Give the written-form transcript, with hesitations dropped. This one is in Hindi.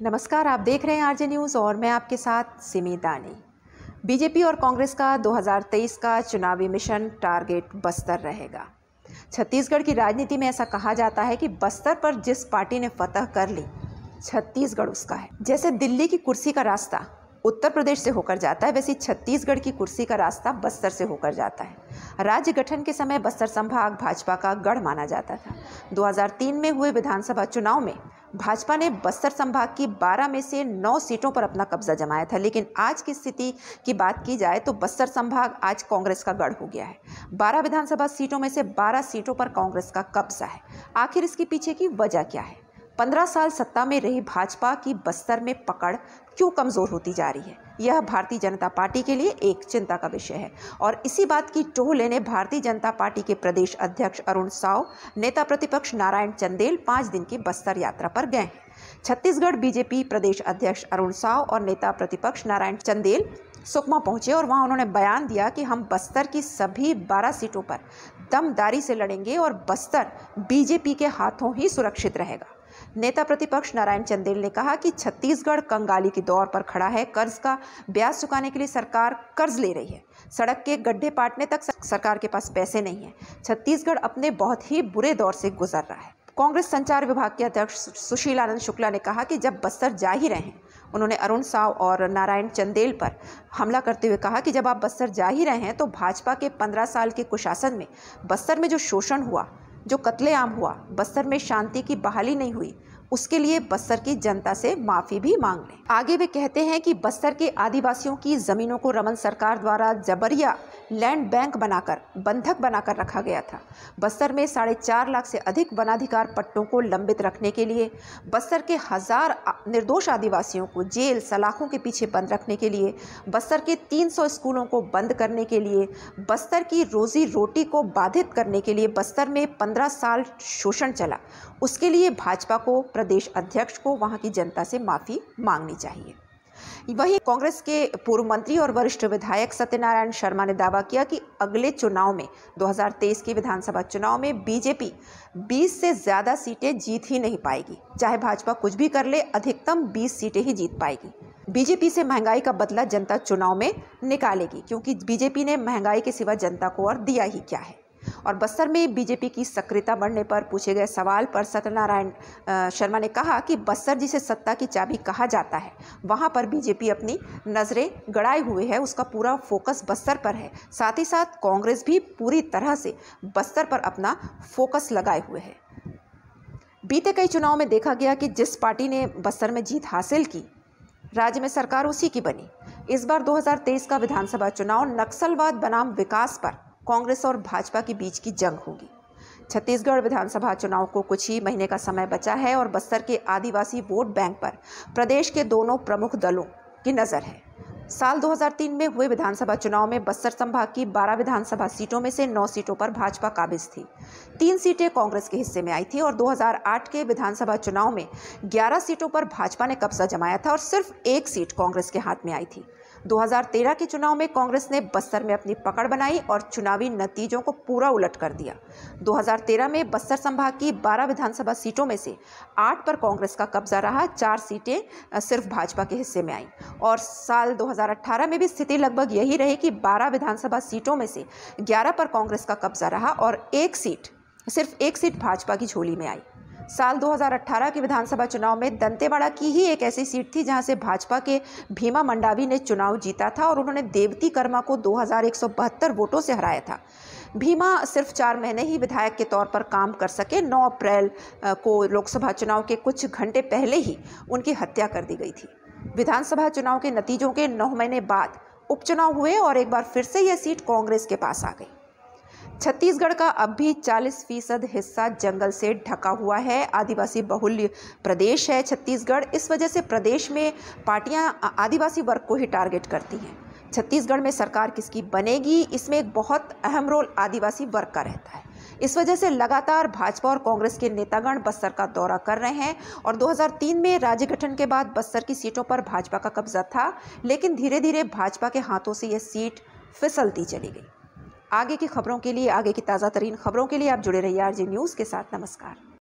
नमस्कार, आप देख रहे हैं आरजे न्यूज़ और मैं आपके साथ सिमी दानी। बीजेपी और कांग्रेस का 2023 का चुनावी मिशन टारगेट बस्तर रहेगा। छत्तीसगढ़ की राजनीति में ऐसा कहा जाता है कि बस्तर पर जिस पार्टी ने फतह कर ली, छत्तीसगढ़ उसका है। जैसे दिल्ली की कुर्सी का रास्ता उत्तर प्रदेश से होकर जाता है, वैसे छत्तीसगढ़ की कुर्सी का रास्ता बस्तर से होकर जाता है। राज्य गठन के समय बस्तर संभाग भाजपा का गढ़ माना जाता था। 2003 में हुए विधानसभा चुनाव में भाजपा ने बस्तर संभाग की 12 में से 9 सीटों पर अपना कब्जा जमाया था, लेकिन आज की स्थिति की बात की जाए तो बस्तर संभाग आज कांग्रेस का गढ़ हो गया है। 12 विधानसभा सीटों में से 12 सीटों पर कांग्रेस का कब्जा है। आखिर इसके पीछे की वजह क्या है? 15 साल सत्ता में रही भाजपा की बस्तर में पकड़ क्यों कमजोर होती जा रही है? यह भारतीय जनता पार्टी के लिए एक चिंता का विषय है और इसी बात की टोह लेने भारतीय जनता पार्टी के प्रदेश अध्यक्ष अरुण साव, नेता प्रतिपक्ष नारायण चंदेल 5 दिन की बस्तर यात्रा पर गए हैं। छत्तीसगढ़ बीजेपी प्रदेश अध्यक्ष अरुण साव और नेता प्रतिपक्ष नारायण चंदेल सुकमा पहुंचे और वहां उन्होंने बयान दिया कि हम बस्तर की सभी 12 सीटों पर दमदारी से लड़ेंगे और बस्तर बीजेपी के हाथों ही सुरक्षित रहेगा। नेता प्रतिपक्ष नारायण चंदेल ने कहा कि छत्तीसगढ़ कंगाली के दौर पर खड़ा है। कर्ज का ब्याज चुकाने के लिए सरकार कर्ज ले रही है। सड़क के गड्ढे पाटने तक सरकार के पास पैसे नहीं है। छत्तीसगढ़ अपने बहुत ही बुरे दौर से गुजर रहा है। कांग्रेस संचार विभाग के अध्यक्ष सुशील आनंद शुक्ला ने कहा कि जब बस्तर जा ही रहे हैं, उन्होंने अरुण साव और नारायण चंदेल पर हमला करते हुए कहा कि जब आप बस्तर जा ही रहे हैं तो भाजपा के 15 साल के कुशासन में बस्तर में जो शोषण हुआ, जो कत्लेआम हुआ, बस्तर में शांति की बहाली नहीं हुई, उसके लिए बस्तर की जनता से माफी भी मांग लें। आगे वे कहते हैं कि बस्तर के आदिवासियों की जमीनों को रमन सरकार द्वारा जबरिया लैंड बैंक बनाकर बंधक बनाकर रखा गया था। बस्तर में 4.5 लाख से अधिक वनाधिकार पट्टों को लंबित रखने के लिए, बस्तर के 1000 निर्दोष आदिवासियों को जेल सलाखों के पीछे बंद रखने के लिए, बस्तर के 300 स्कूलों को बंद करने के लिए, बस्तर की रोजी रोटी को बाधित करने के लिए बस्तर में 15 साल शोषण चला, उसके लिए भाजपा को, प्रदेश अध्यक्ष को वहां की जनता से माफी मांगनी चाहिए। वहीं कांग्रेस के पूर्व मंत्री और वरिष्ठ विधायक सत्यनारायण शर्मा ने दावा किया कि अगले चुनाव में 2023 के विधानसभा चुनाव में बीजेपी 20 से ज्यादा सीटें जीत ही नहीं पाएगी। चाहे भाजपा कुछ भी कर ले, अधिकतम 20 सीटें ही जीत पाएगी। बीजेपी से महंगाई का बदला जनता चुनाव में निकालेगी, क्योंकि बीजेपी ने महंगाई के सिवा जनता को और दिया ही क्या है। और बस्तर में बीजेपी की सक्रियता बढ़ने पर पूछे गए सवाल पर सत्यनारायण शर्मा ने कहा कि बस्तर जिसे सत्ता की चाबी कहा जाता है, वहां पर बीजेपी अपनी नजरें गड़ाए हुए है। उसका पूरा फोकस बस्तर पर है। साथ ही साथ कांग्रेस भी पूरी तरह से बस्तर पर अपना फोकस लगाए हुए है। बीते कई चुनाव में देखा गया कि जिस पार्टी ने बस्तर में जीत हासिल की, राज्य में सरकार उसी की बनी। इस बार 2023 का विधानसभा चुनाव नक्सलवाद बनाम विकास पर कांग्रेस और भाजपा के बीच की जंग होगी। छत्तीसगढ़ विधानसभा चुनाव को कुछ ही महीने का समय बचा है और बस्तर के आदिवासी वोट बैंक पर प्रदेश के दोनों प्रमुख दलों की नजर है। साल 2003 में हुए विधानसभा चुनाव में बस्तर संभाग की 12 विधानसभा सीटों में से 9 सीटों पर भाजपा काबिज थी। 3 सीटें कांग्रेस के हिस्से में आई थी और 2008 के विधानसभा चुनाव में 11 सीटों पर भाजपा ने कब्जा जमाया था और सिर्फ 1 सीट कांग्रेस के हाथ में आई थी। 2013 के चुनाव में कांग्रेस ने बस्तर में अपनी पकड़ बनाई और चुनावी नतीजों को पूरा उलट कर दिया। 2013 में बस्तर संभाग की 12 विधानसभा सीटों में से 8 पर कांग्रेस का कब्जा रहा, 4 सीटें सिर्फ भाजपा के हिस्से में आई। और साल 2018 में भी स्थिति लगभग यही रही कि 12 विधानसभा सीटों में से 11 पर कांग्रेस का कब्जा रहा और सिर्फ एक सीट भाजपा की झोली में आई। साल 2018 के विधानसभा चुनाव में दंतेवाड़ा की ही एक ऐसी सीट थी जहां से भाजपा के भीमा मंडावी ने चुनाव जीता था और उन्होंने देवती कर्मा को 2172 वोटों से हराया था। भीमा सिर्फ 4 महीने ही विधायक के तौर पर काम कर सके। 9 अप्रैल को लोकसभा चुनाव के कुछ घंटे पहले ही उनकी हत्या कर दी गई थी। विधानसभा चुनाव के नतीजों के 9 महीने बाद उपचुनाव हुए और एक बार फिर से यह सीट कांग्रेस के पास आ गई। छत्तीसगढ़ का अब भी 40% हिस्सा जंगल से ढका हुआ है। आदिवासी बहुल्य प्रदेश है छत्तीसगढ़। इस वजह से प्रदेश में पार्टियां आदिवासी वर्ग को ही टारगेट करती हैं। छत्तीसगढ़ में सरकार किसकी बनेगी, इसमें एक बहुत अहम रोल आदिवासी वर्ग का रहता है। इस वजह से लगातार भाजपा और कांग्रेस के नेतागण बस्तर का दौरा कर रहे हैं और 2003 में राज्य गठन के बाद बस्तर की सीटों पर भाजपा का कब्जा था, लेकिन धीरे धीरे भाजपा के हाथों से यह सीट फिसलती चली गई। आगे की खबरों के लिए, आगे की ताज़ा तरीन खबरों के लिए आप जुड़े रहिए आरजे न्यूज़ के साथ। नमस्कार।